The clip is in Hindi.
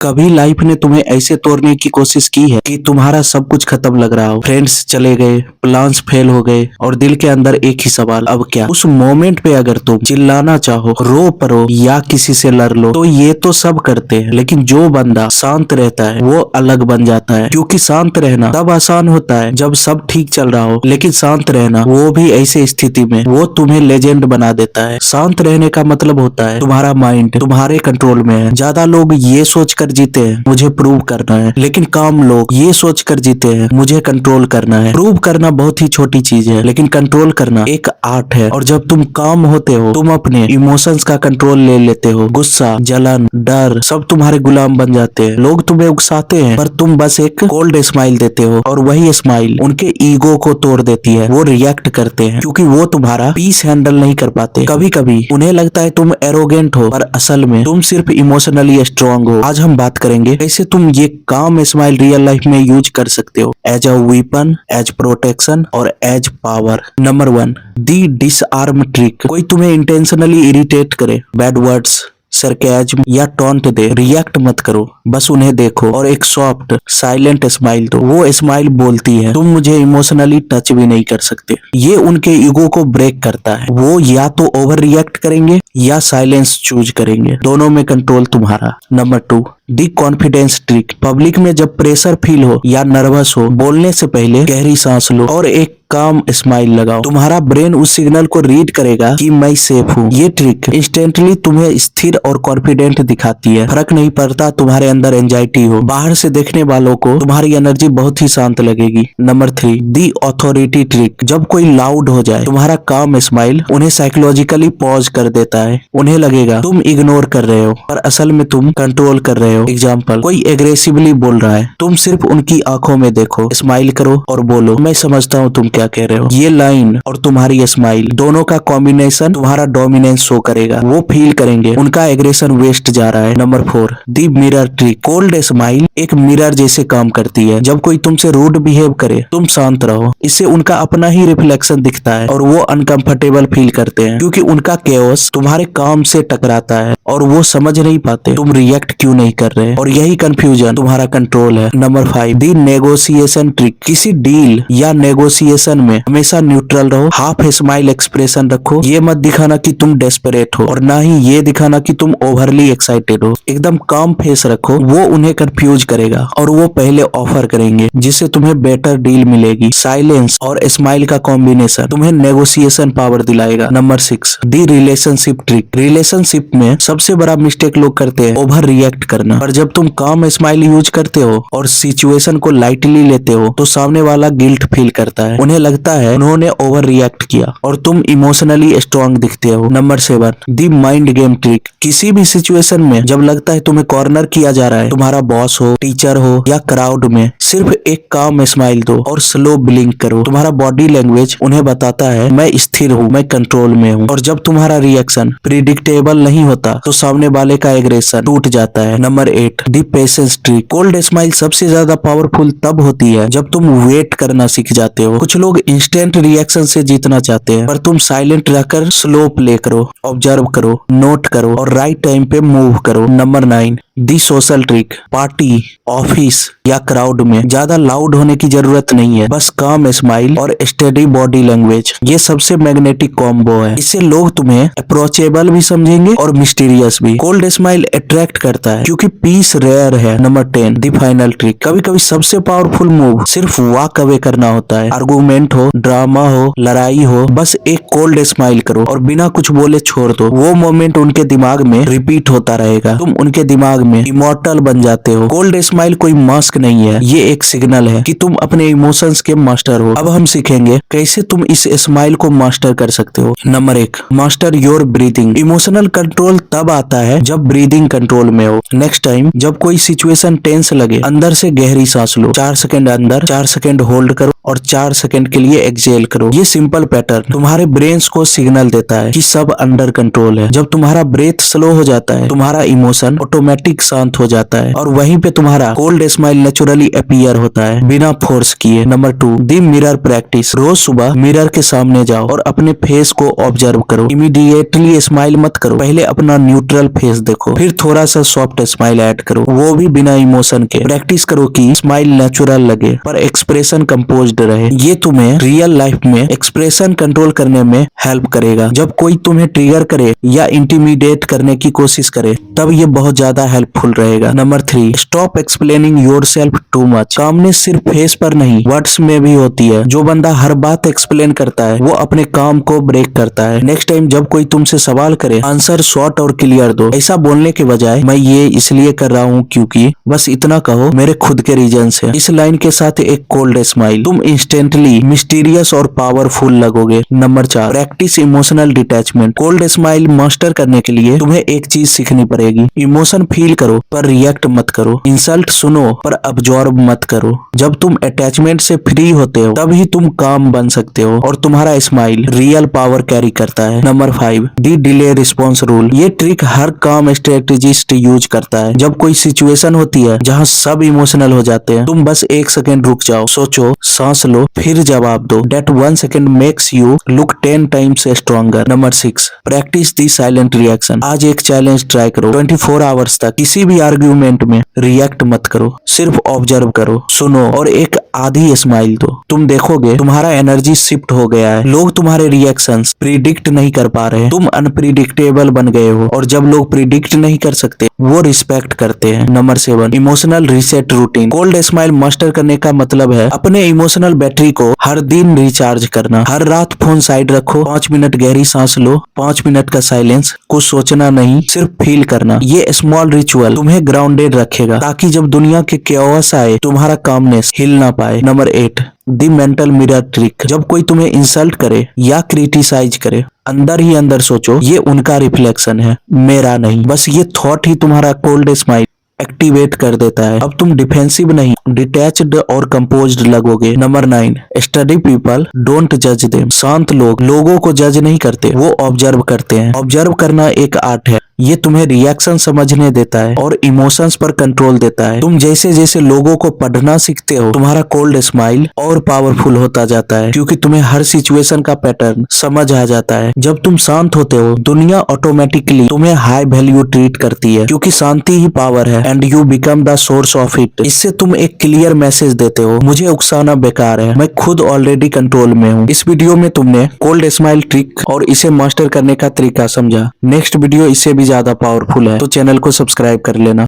कभी लाइफ ने तुम्हें ऐसे तोड़ने की कोशिश की है कि तुम्हारा सब कुछ खत्म लग रहा हो, फ्रेंड्स चले गए, प्लान्स फेल हो गए और दिल के अंदर एक ही सवाल, अब क्या। उस मोमेंट पे अगर तुम चिल्लाना चाहो, रो पड़ो या किसी से लड़ लो तो ये तो सब करते हैं, लेकिन जो बंदा शांत रहता है वो अलग बन जाता है। क्योंकि शांत रहना तब आसान होता है जब सब ठीक चल रहा हो, लेकिन शांत रहना वो भी ऐसी स्थिति में वो तुम्हें लेजेंड बना देता है। शांत रहने का मतलब होता है तुम्हारा माइंड तुम्हारे कंट्रोल में है। ज्यादा लोग ये सोच कर जीते हैं मुझे प्रूव करना है, लेकिन काम लोग ये सोच कर जीते हैं मुझे कंट्रोल करना है। प्रूव करना बहुत ही छोटी चीज है, लेकिन कंट्रोल करना एक आर्ट है। और जब तुम काम होते हो तुम अपने इमोशंस का कंट्रोल ले लेते हो। गुस्सा, जलन, डर सब तुम्हारे गुलाम बन जाते हैं। लोग तुम्हें उकसाते हैं पर तुम बस एक कोल्ड स्माइल देते हो और वही स्माइल उनके ईगो को तोड़ देती है। वो रिएक्ट करते हैं क्योंकि वो तुम्हारा पीस हैंडल नहीं कर पाते। कभी कभी उन्हें लगता है तुम एरोगेंट हो, पर असल में तुम सिर्फ इमोशनली स्ट्रांग हो। आज हम बात करेंगे कैसे तुम ये काम स्माइल रियल लाइफ में यूज कर सकते हो, as a weapon, as protection और as power. Number 1, the disarm trick. कोई तुम्हें इंटेंशनली इरिटेट करे, बैड वर्ड्स, सरकाज़्म या टॉन्ट दे, रिएक्ट मत करो, बस उन्हें देखो और एक सॉफ्ट साइलेंट स्माइल दो। वो स्माइल बोलती है तुम मुझे इमोशनली टच भी नहीं कर सकते। ये उनके ईगो को ब्रेक करता है। वो या तो ओवर रिएक्ट करेंगे या साइलेंस चूज करेंगे, दोनों में कंट्रोल तुम्हारा। नंबर 2, दी कॉन्फिडेंस ट्रिक। पब्लिक में जब प्रेशर फील हो या नर्वस हो, बोलने से पहले गहरी सांस लो और एक काम स्माइल लगाओ। तुम्हारा ब्रेन उस सिग्नल को रीड करेगा कि मैं सेफ हूँ। ये ट्रिक इंस्टेंटली तुम्हें स्थिर और कॉन्फिडेंट दिखाती है। फर्क नहीं पड़ता तुम्हारे अंदर एंजाइटी हो, बाहर से देखने वालों को तुम्हारी एनर्जी बहुत ही शांत लगेगी। नंबर 3, दी ऑथोरिटी ट्रिक। जब कोई लाउड हो जाए तुम्हारा काम स्माइल उन्हें साइकोलॉजिकली पॉज कर देता है। उन्हें लगेगा तुम इग्नोर कर रहे हो पर असल में तुम कंट्रोल कर रहे हो। एग्जाम्पल, कोई एग्रेसिवली बोल रहा है, तुम सिर्फ उनकी आंखों में देखो, स्माइल करो और बोलो मैं समझता हूँ तुम क्या कह रहे हो। ये लाइन और तुम्हारी स्माइल दोनों का कॉम्बिनेशन तुम्हारा डोमिनेंस शो करेगा। वो फील करेंगे उनका एग्रेशन वेस्ट जा रहा है। नंबर 4, दी मिरर ट्रिक। कोल्ड स्माइल एक मिरर जैसे काम करती है। जब कोई तुमसे रूड बिहेव करे तुम शांत रहो, इससे उनका अपना ही रिफ्लेक्शन दिखता है और वो अनकंफर्टेबल फील करते हैं क्योंकि उनका केओस तुम्हारे काम से टकराता है और वो समझ नहीं पाते तुम रिएक्ट क्यों नहीं कर रहे, और यही कंफ्यूजन तुम्हारा कंट्रोल है। नंबर 5, दी नेगोशिएशन ट्रिक। किसी डील या नेगोशिएशन में हमेशा न्यूट्रल रहो, हाफ स्माइल एक्सप्रेशन रखो। ये मत दिखाना कि तुम डेस्परेट हो और ना ही ये दिखाना कि तुम ओवरली एक्साइटेड हो। एकदम काम फेस रखो, वो उन्हें कंफ्यूज करेगा और वो पहले ऑफर करेंगे जिससे तुम्हें बेटर डील मिलेगी। साइलेंस और स्माइल का कॉम्बिनेशन तुम्हें नेगोशिएशन पावर दिलाएगा। नंबर 6, दी रिलेशनशिप ट्रिक। रिलेशनशिप में सबसे बड़ा मिस्टेक लोग करते हैं ओवर रिएक्ट करना, पर जब तुम काम स्माइल यूज करते हो और सिचुएशन को लाइटली लेते हो तो सामने वाला गिल्ट फील करता है। उन्हें लगता है उन्होंने ओवर रिएक्ट किया और तुम इमोशनली स्ट्रांग दिखते हो। Number 7, the mind game trick. किसी भी सिचुएशन में जब लगता है तुम्हें कॉर्नर किया जा रहा है, तुम्हारा बॉस हो, टीचर हो या क्राउड में, सिर्फ एक काम स्माइल दो और स्लो ब्लिंक करो। तुम्हारा बॉडी लैंग्वेज उन्हें बताता है मैं स्थिर हूँ, मैं कंट्रोल में हूँ। और जब तुम्हारा रिएक्शन प्रिडिक्टेबल नहीं होता तो सामने वाले का एग्रेशन टूट जाता है। नंबर 8, दी पेशेंस ट्रिक। कोल्ड स्माइल सबसे ज्यादा पावरफुल तब होती है जब तुम वेट करना सीख जाते हो। कुछ लोग इंस्टेंट रिएक्शन से जीतना चाहते हैं, पर तुम साइलेंट रहकर स्लो प्ले करो, ऑब्जर्व करो, नोट करो और राइट टाइम पे मूव करो। नंबर 9, दी सोशल ट्रिक। पार्टी, ऑफिस या क्राउड में ज्यादा लाउड होने की जरूरत नहीं है, बस काम स्माइल और स्टेडी बॉडी लैंग्वेज, ये सबसे मैग्नेटिक कॉम्बो है। इससे लोग तुम्हें अप्रोचेबल भी समझेंगे और मिस्टीरियस भी। कोल्ड स्माइल अट्रैक्ट करता है क्योंकि पीस रेयर है। Number 10, the final trick. कभी कभी सबसे पावरफुल मूव सिर्फ वॉक अवे करना होता है। आर्गुमेंट हो, ड्रामा हो, लड़ाई हो, बस एक कोल्ड स्माइल करो और बिना कुछ बोले छोड़ दो। वो मोमेंट उनके दिमाग में रिपीट होता रहेगा, तुम उनके दिमाग में इमॉर्टल बन जाते हो। कोल्ड स्माइल कोई मास्क नहीं है, ये एक सिग्नल है कि तुम अपने इमोशंस के मास्टर हो। अब हम सीखेंगे कैसे तुम इस स्माइल को मास्टर कर सकते हो। Number 1, master your breathing. Emotional control तब आता है जब ब्रीदिंग कंट्रोल में हो। नेक्स्ट टाइम जब कोई सिचुएशन टेंस लगे, अंदर से गहरी सांस लो, 4 सेकंड अंदर, 4 सेकंड होल्ड करो और 4 सेकंड के लिए एक्सेल करो। ये सिंपल पैटर्न तुम्हारे ब्रेन्स को सिग्नल देता है कि सब अंडर कंट्रोल है। जब तुम्हारा ब्रेथ स्लो हो जाता है तुम्हारा इमोशन ऑटोमेटिकली एक शांत हो जाता है और वहीं पे तुम्हारा कोल्ड स्माइल नेचुरली अपीयर होता है बिना फोर्स किए। नंबर 2, दी मिरर प्रैक्टिस। रोज सुबह मिरर के सामने जाओ और अपने फेस को ऑब्जर्व करो। इमीडिएटली स्माइल मत करो, पहले अपना न्यूट्रल फेस देखो, फिर थोड़ा सा सॉफ्ट स्माइल ऐड करो, वो भी बिना इमोशन के। प्रैक्टिस करो कि स्माइल नेचुरल लगे पर एक्सप्रेशन कंपोज्ड रहे। ये तुम्हें रियल लाइफ में एक्सप्रेशन कंट्रोल करने में हेल्प करेगा। जब कोई तुम्हें ट्रिगर करे या इंटिमिडेट करने की कोशिश करे तब ये बहुत ज्यादा हेल्पफुल रहेगा। Number 3, stop explaining yourself too much. Calmness सिर्फ फेस पर नहीं वर्ड्स में भी होती है। जो बंदा हर बात एक्सप्लेन करता है वो अपने काम को ब्रेक करता है। नेक्स्ट टाइम जब कोई तुमसे सवाल करे आंसर शॉर्ट और क्लियर दो। ऐसा बोलने के बजाय मैं ये इसलिए कर रहा हूँ क्योंकि, बस इतना कहो, मेरे खुद के रीजन से। इस लाइन के साथ एक कोल्ड स्माइल, तुम इंस्टेंटली मिस्टीरियस और पावरफुल लगोगे। Number 4, practice emotional detachment. Cold smile master करने के लिए तुम्हें एक चीज सीखनी पड़ेगी। इमोशन फील करो पर रिएक्ट मत करो। इंसल्ट सुनो पर अब्जॉर्ब मत करो। जब तुम अटैचमेंट से फ्री होते हो तभी तुम काम बन सकते हो और तुम्हारा स्माइल रियल पावर कैरी करता है। नंबर 5, दी डिले रिस्पॉन्स रूल। ये ट्रिक हर काम स्ट्रेटेजिस्ट यूज करता है। जब कोई सिचुएशन होती है जहां सब इमोशनल हो जाते हैं, तुम बस 1 सेकेंड रुक जाओ, सोचो, सांस लो, फिर जवाब दो। That 1 second makes you look 10 times stronger। Number 6, practice the silent reaction. आज एक चैलेंज ट्राई करो, 24 आवर्स तक किसी भी आर्ग्यूमेंट में रिएक्ट मत करो, सिर्फ ऑब्जर्व करो, सुनो और एक आधी स्माइल दो। तुम देखोगे तुम्हारा एनर्जी शिफ्ट हो गया है। लोग तुम्हारे रिएक्शंस प्रिडिक्ट नहीं कर पा रहे, तुम अनप्रिडिक्टेबल बन गए हो और जब लोग प्रिडिक्ट नहीं कर सकते वो रिस्पेक्ट करते हैं। Number 7, emotional reset routine. Cold smile master करने का मतलब है अपने इमोशनल बैटरी को हर दिन रिचार्ज करना। हर रात फोन साइड रखो, 5 मिनट गहरी सांस लो, 5 मिनट का साइलेंस, कुछ सोचना नहीं, सिर्फ फील करना। ये स्मॉल रिचुअल तुम्हें ग्राउंडेड रखेगा ताकि जब दुनिया के केओस आए तुम्हारा कामनेस हिल ना पाए। नंबर 8, दी मेंटल मिरर ट्रिक। जब कोई तुम्हें इंसल्ट करे या क्रिटिसाइज करे, अंदर ही अंदर सोचो ये उनका रिफ्लेक्शन है, मेरा नहीं। बस ये थॉट ही तुम्हारा कोल्ड स्माइल एक्टिवेट कर देता है। अब तुम डिफेंसिव नहीं, डिटैच्ड और कंपोज्ड लगोगे। नंबर 9, स्टडी पीपल, डोंट जज देम। शांत लोग लोगों को जज नहीं करते, वो ऑब्जर्व करते हैं। ऑब्जर्व करना एक आर्ट है। ये तुम्हें रिएक्शन समझने देता है और इमोशंस पर कंट्रोल देता है। तुम जैसे जैसे लोगों को पढ़ना सीखते हो तुम्हारा कोल्ड स्माइल और पावरफुल होता जाता है क्योंकि तुम्हें हर सिचुएशन का पैटर्न समझ आ जाता है। जब तुम शांत होते हो दुनिया ऑटोमेटिकली तुम्हें हाई वैल्यू ट्रीट करती है क्योंकि शांति ही पावर है and you become the source of it. इससे तुम एक क्लियर मैसेज देते हो, मुझे उकसाना बेकार है, मैं खुद ऑलरेडी कंट्रोल में हूँ। इस वीडियो में तुमने कोल्ड स्माइल ट्रिक और इसे मास्टर करने का तरीका समझा। नेक्स्ट वीडियो इससे भी ज्यादा पावरफुल है तो चैनल को सब्सक्राइब कर लेना।